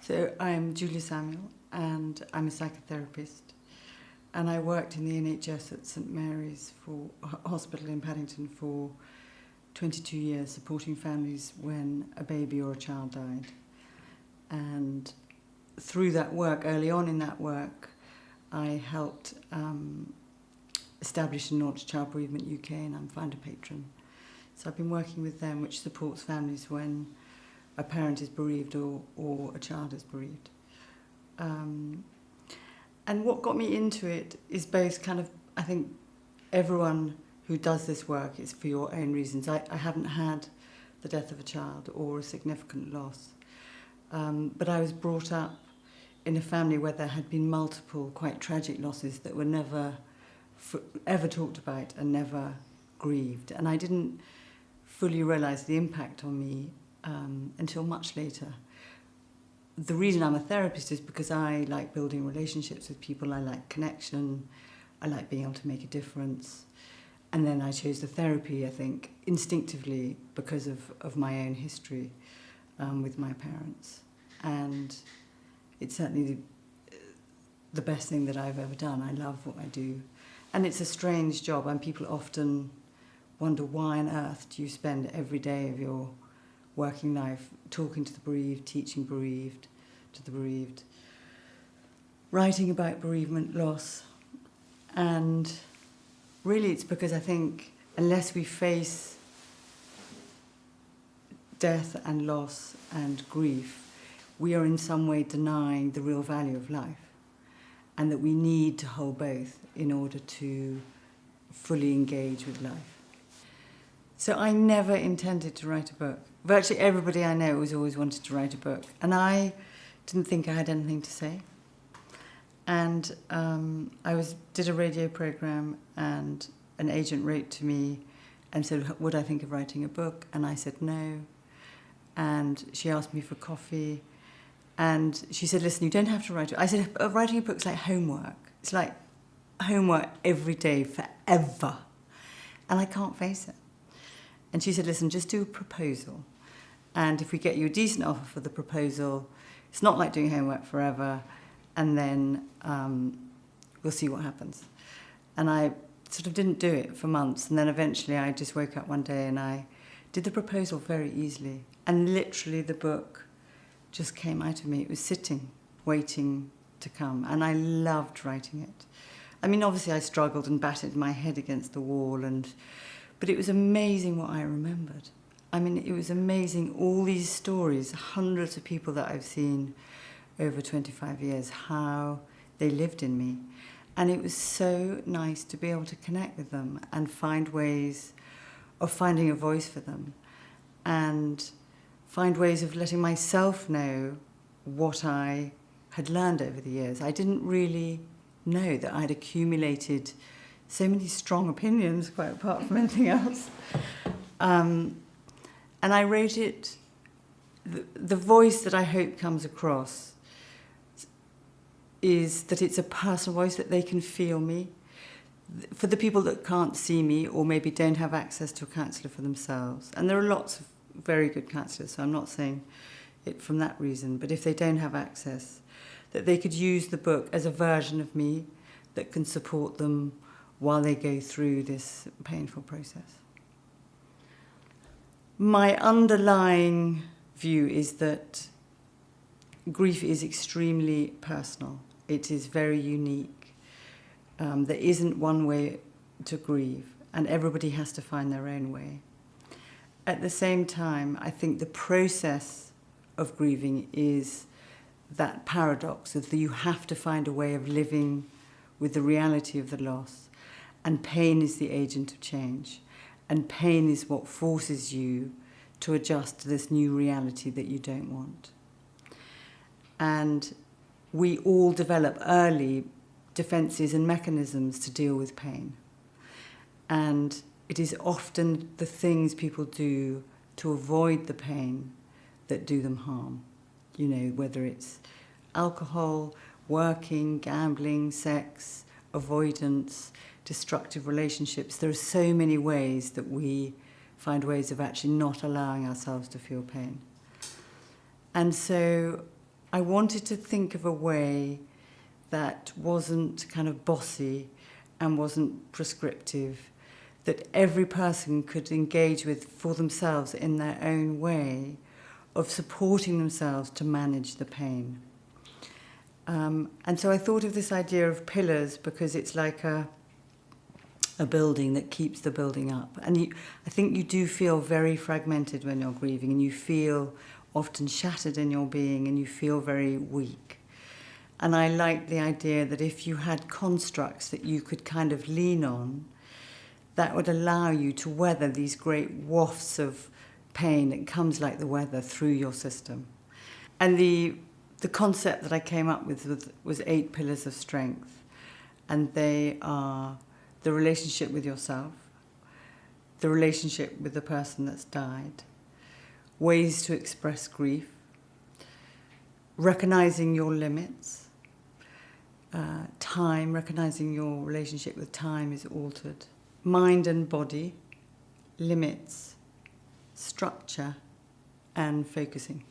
So I'm Julia Samuel, and I'm a psychotherapist. And I worked in the NHS at St Mary's Hospital in Paddington for 22 years, supporting families when a baby or a child died. And through that work, early on in that work, I helped establish and launch Child Bereavement UK, and I'm founder patron. So I've been working with them, which supports families when a parent is bereaved or a child is bereaved. And what got me into it is both kind of, I think everyone who does this work is for your own reasons. I haven't had the death of a child or a significant loss, but I was brought up in a family where there had been multiple quite tragic losses that were never ever talked about and never grieved. And I didn't fully realise the impact on me until much later. The reason I'm a therapist is because I like building relationships with people, I like connection, I like being able to make a difference. And then I chose the therapy, I think, instinctively because of my own history with my parents. And it's certainly the best thing that I've ever done. I love what I do. And it's a strange job, and people often wonder why on earth do you spend every day of your working life talking to the bereaved, teaching bereaved, to the bereaved, writing about bereavement, loss. And really it's because I think unless we face death and loss and grief, we are in some way denying the real value of life, and that we need to hold both in order to fully engage with life. So I never intended to write a book. Virtually everybody I know has always wanted to write a book, and I didn't think I had anything to say. And I did a radio program, and an agent wrote to me and said, would I think of writing a book? And I said no. And she asked me for coffee, and she said, listen, you don't have to write it. I said, writing a book's like homework. It's like homework every day forever, and I can't face it. And she said, listen, just do a proposal. And if we get you a decent offer for the proposal, it's not like doing homework forever, and then we'll see what happens. And I sort of didn't do it for months, and then eventually I just woke up one day and I did the proposal very easily. And literally the book just came out of me. It was sitting, waiting to come, and I loved writing it. I mean, obviously I struggled and battered my head against the wall, but it was amazing what I remembered. I mean, it was amazing, all these stories, hundreds of people that I've seen over 25 years, how they lived in me. And it was so nice to be able to connect with them and find ways of finding a voice for them, and find ways of letting myself know what I had learned over the years. I didn't really know that I'd accumulated so many strong opinions, quite apart from anything else. And I wrote it, the voice that I hope comes across is that it's a personal voice, that they can feel me. For the people that can't see me or maybe don't have access to a counsellor for themselves, and there are lots of very good counsellors, so I'm not saying it from that reason, but if they don't have access, that they could use the book as a version of me that can support them while they go through this painful process. My underlying view is that grief is extremely personal. It is very unique. There isn't one way to grieve, and everybody has to find their own way. At the same time, I think the process of grieving is that paradox of that you have to find a way of living with the reality of the loss, and pain is the agent of change, and pain is what forces you to adjust to this new reality that you don't want. And we all develop early defenses and mechanisms to deal with pain. And it is often the things people do to avoid the pain that do them harm. You know, whether it's alcohol, working, gambling, sex, avoidance, destructive relationships. There are so many ways that we find ways of actually not allowing ourselves to feel pain. And so I wanted to think of a way that wasn't kind of bossy and wasn't prescriptive, that every person could engage with for themselves in their own way of supporting themselves to manage the pain. And so I thought of this idea of pillars because it's like a building that keeps the building up. And I think you do feel very fragmented when you're grieving, and you feel often shattered in your being, and you feel very weak. And I like the idea that if you had constructs that you could kind of lean on, that would allow you to weather these great wafts of pain that comes like the weather through your system. And the concept that I came up with was 8 pillars of strength. And they are the relationship with yourself, the relationship with the person that's died, ways to express grief, recognizing your limits, time, recognizing your relationship with time is altered, mind and body, limits, structure, and focusing.